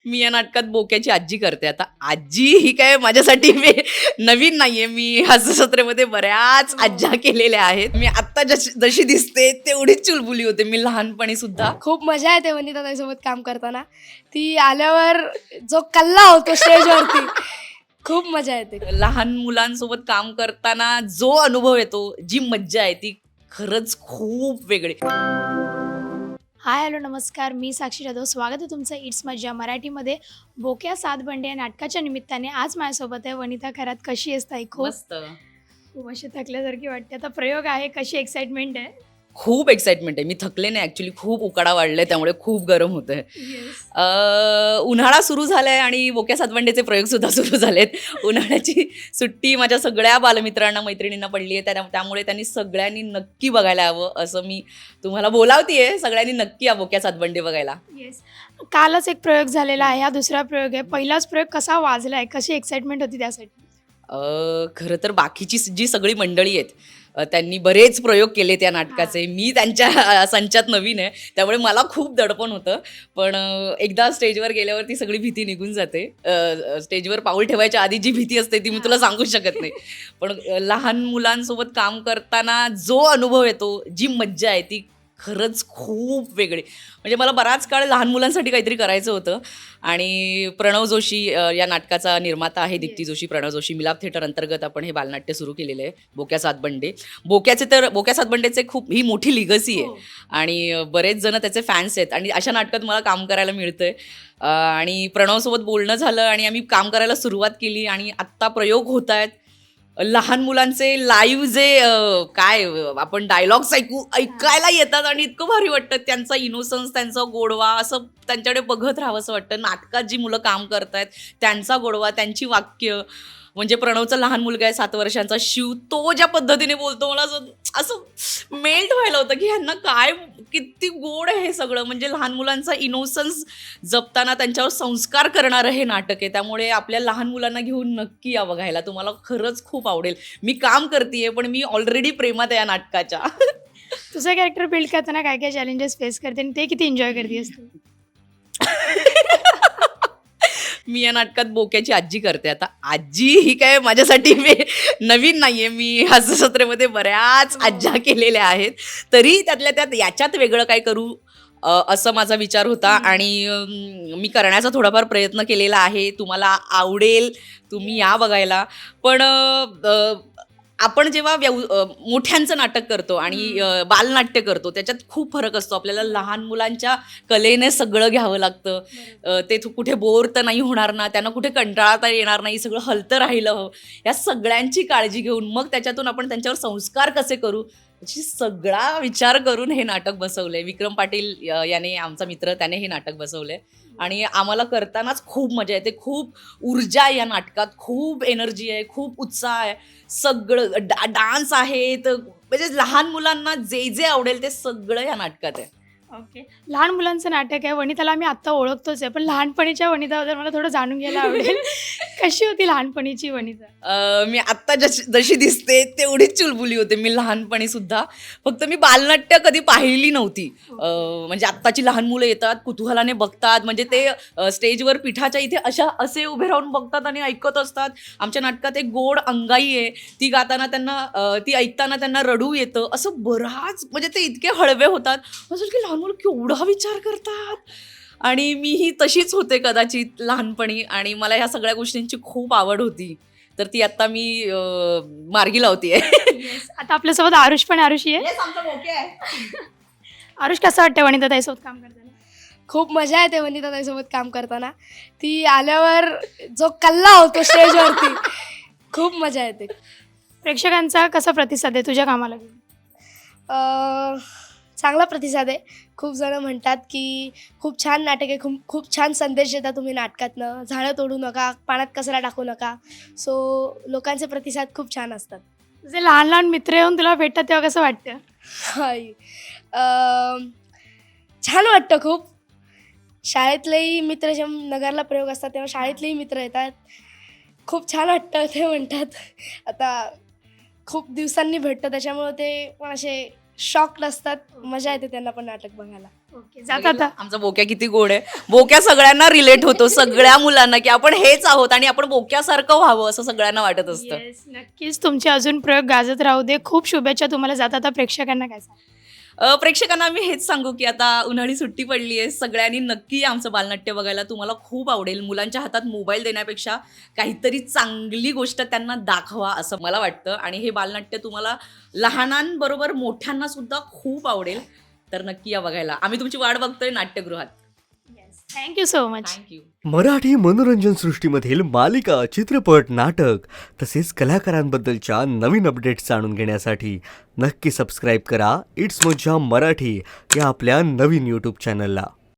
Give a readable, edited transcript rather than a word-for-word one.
मी या नाटकात बोक्याची आजी करते. आता आजी ही काय माझ्यासाठी नवीन नाहीये. मी हास्यजत्रेमध्ये बऱ्याच आज्या केलेल्या आहेत. मी आत्ता जशी दिसते तेवढीच चुलबुली होते मी लहानपणी सुद्धा. खूप मजा येते वनिता ताईसोबत काम करताना. ती आल्यावर जो कल्ला होतो स्टेजवरती खूप मजा येते. लहान मुलांसोबत काम करताना जो अनुभव येतो, जी मज्जा आहे ती खरंच खूप वेगळी. हाय हॅलो नमस्कार, मी साक्षी जाधव. स्वागत आहे तुमचं इट्स मज्जा मराठीमध्ये. बोक्या सात बंडे या नाटकाच्या निमित्ताने आज माझ्यासोबत आहे वनिता खरात. कशी आहेस ताई? मस्त. खूप अशी थकल्यासारखी वाटते. आता प्रयोग आहे, कशी एक्साइटमेंट आहे? खूप एक्साइटमेंट आहे. मी थकले नाही ॲक्च्युली. खूप उकाडा वाढलाय त्यामुळे खूप गरम होतंय. उन्हाळा सुरू झालाय आणि बोक्या सातबंडेचे प्रयोग सुद्धा सुरू झालेत. उन्हाळ्याची सुट्टी माझ्या सगळ्या बालमित्रांना मैत्रिणींना पडली आहे. त्यामुळे त्यांनी सगळ्यांनी नक्की बघायला हवं असं मी तुम्हाला बोलावतीये. सगळ्यांनी नक्की या बोक्या सातबंडे बघायला. येस. कालच एक प्रयोग झालेला आहे, हा दुसरा प्रयोग आहे. पहिलाच प्रयोग कसा वाजलाय, कशी एक्साइटमेंट होती त्यासाठी? खरं तर बाकीची जी सगळी मंडळी आहेत त्यांनी बरेच प्रयोग केले त्या नाटकाचे. मी त्यांच्या संचात नवीन आहे त्यामुळे मला खूप दडपण होतं. पण एकदा स्टेजवर गेल्यावर ती सगळी भीती निघून जाते. स्टेजवर पाऊल ठेवायच्या आधी जी भीती असते ती मी तुला सांगू शकत नाही. पण लहान मुलांसोबत काम करताना जो अनुभव येतो, जी मज्जा आहे ती खरंच खूप वेगळी. म्हणजे मला बराच काळ लहान मुलांसाठी काहीतरी करायचं होतं आणि प्रणव जोशी या नाटकाचा निर्माता आहे. दीप्ती जोशी, प्रणव जोशी. मिलाप थिएटर अंतर्गत आपण हे बालनाट्य सुरू केलेलं आहे बोक्या सातबंडे. बोक्या सातबंडेचे खूप ही मोठी लिगसी आहे आणि बरेच जण त्याचे फॅन्स आहेत आणि अशा नाटकात मला काम करायला मिळतंय. आणि प्रणवसोबत बोलणं झालं आणि आम्ही काम करायला सुरुवात केली आणि आत्ता प्रयोग होत आहेत. लहान मुलांचे लाईव्ह जे काय आपण डायलॉग्स ऐकायला येतात आणि इतकं भारी वाटतं. त्यांचा इनोसन्स, त्यांचा गोडवा, असं त्यांच्याकडे बघत राहावं असं वाटतं. नाटकात जी मुलं काम करतायत त्यांचा गोडवा, त्यांची वाक्य. म्हणजे प्रणवचा लहान मुलगा आहे 7 वर्षांचा शिव, तो ज्या पद्धतीने बोलतो मला असं मेल्ट व्हायला होतं की ह्यांना काय किती गोड आहे हे सगळं. म्हणजे लहान मुलांचा इनोसन्स जपताना त्यांच्यावर संस्कार करणारं हे नाटक आहे. त्यामुळे आपल्या लहान मुलांना घेऊन नक्की या बघायला. तुम्हाला खरंच खूप आवडेल. मी काम करतेय पण मी ऑलरेडी प्रेमात आहे या नाटकाच्या. तुझं कॅरेक्टर बिल्ड करताना काय काय चॅलेंजेस फेस करते आणि ते किती एन्जॉय करतेस तू? मी या नाटकात बोक्याची आजी करते. आता आजी ही काय माझ्यासाठी नवीन नाहीये. मी हास्यजत्रेमध्ये बऱ्याच आज्या केलेल्या आहेत. तरी त्यातल्या त्यात याच्यात वेगळं काय करू असं माझा विचार होता आणि मी करण्याचा थोडाफार प्रयत्न केलेला आहे. तुम्हाला आवडेल, तुम्ही या बघायला. पण आपण जेव्हा मोठ्यांचं नाटक करतो आणि बालनाट्य करतो त्याच्यात खूप फरक असतो. आपल्याला लहान मुलांच्या कलेने सगळं घ्यावं लागतं. ते कुठे बोर तर नाही होणार ना, त्यांना कुठे कंटाळता येणार नाही, सगळं हलतं राहिलं हवं. या सगळ्यांची काळजी घेऊन मग त्याच्यातून आपण त्यांच्यावर संस्कार कसे करू याची सगळा विचार करून हे नाटक बसवलंय. विक्रम पाटील याने, आमचा मित्र, त्याने हे नाटक बसवलंय आणि आम्हाला करतानाच खूप मजा येते. खूप ऊर्जा आहे या नाटकात, खूप एनर्जी आहे, खूप उत्साह आहे. सगळं डान्स आहेत. म्हणजे लहान मुलांना जे जे आवडेल ते सगळं या नाटकात आहे. ओके. लहान मुलांचं नाटक आहे. वनिताला मी आत्ता ओळखतोच आहे, पण लहानपणीच्या वनिताबद्दल मला थोडं जाणून घ्यायला आवडेल. कशी होती लहानपणीची वनिता? मी आत्ता जशी दिसते तेवढीच चुलबुली होते मी लहानपणी सुद्धा. फक्त मी बालनाट्य कधी पाहिली नव्हती. म्हणजे आत्ताची लहान मुलं येतात, कुतूहलाने बघतात. म्हणजे ते स्टेजवर पीठाच्या इथे असे उभे राहून बघतात आणि ऐकत असतात. आमच्या नाटकात एक गोड अंगाई आहे. ती गाताना त्यांना, ती ऐकताना त्यांना रडू येतं. असं बराच, म्हणजे ते इतके हळवे होतात असं की लहान मुलं केवढा विचार करतात. आणि मीही तशीच होते कदाचित लहानपणी आणि मला ह्या सगळ्या गोष्टींची खूप आवड होती. तर ती आता मी मार्गी लावतेय. आता आपल्यासोबत आरुष पण. आरुषी आहे. आरुष, कसं वाटतं वनिता ताईसोबत काम करताना? खूप मजा येते वनिता ताईसोबत काम करताना. ती आल्यावर जो कल्ला होतो स्टेजवरती खूप मजा येते. प्रेक्षकांचा कसा प्रतिसाद आहे तुझ्या कामाला? चांगला प्रतिसाद आहे. खूप जणं म्हणतात की खूप छान नाटक आहे, खूप छान संदेश देता तुम्ही नाटकातनं. झाडं तोडू नका, पाण्यात कचरा टाकू नका. सो लोकांचे प्रतिसाद खूप छान असतात. तुझे लहान लहान मित्र येऊन तुला भेटतात तेव्हा कसं वाटतं? छान वाटतं खूप. शाळेतलेही मित्र जेव्हा नगरला प्रयोग असतात तेव्हा शाळेतलेही मित्र येतात. खूप छान वाटतं. ते म्हणतात आता खूप दिवसांनी भेटतं त्याच्यामुळं ते पण असे शॉक्ड असतात. मजा येते त्यांना पण नाटक बघायला. ओके जाता आता आमचा बोक्या किती गोड आहे. बोक्या सगळ्यांना रिलेट होतो, सगळ्या मुलांना, की आपण हेच आहोत आणि आपण बोक्यासारखं व्हावं असं सगळ्यांना वाटत असतं. येस नक्कीच तुमचे अजून प्रयोग गाजत राहू दे. खूप शुभेच्छा तुम्हाला. जाता आता प्रेक्षकांना काय सांगा? प्रेक्षकांना मी हेच सांगू की आता उन्हाळी सुट्टी पडली आहे, सगळ्यांनी नक्की आमचं बालनाट्य बघायला. तुम्हाला खूप आवडेल. मुलांच्या हातात मोबाईल देण्यापेक्षा काहीतरी चांगली गोष्ट त्यांना दाखवा असं मला वाटतं. आणि हे बालनाट्य तुम्हाला लहानांबरोबर मोठ्यांना सुद्धा खूप आवडेल. तर नक्की या बघायला. आम्ही तुमची वाट बघतोय नाट्यगृहात. Thank you so much. Thank you. Marathi मनोरंजन सृष्टीमधील मालिका, चित्रपट, नाटक तसेच कलाकारांबद्दलच्या नवीन अपडेट्स जाणून घेण्यासाठी नक्की सबस्क्राईब करा इट्स मज्जा मराठी या आपल्या नवीन यूट्यूब चॅनलला.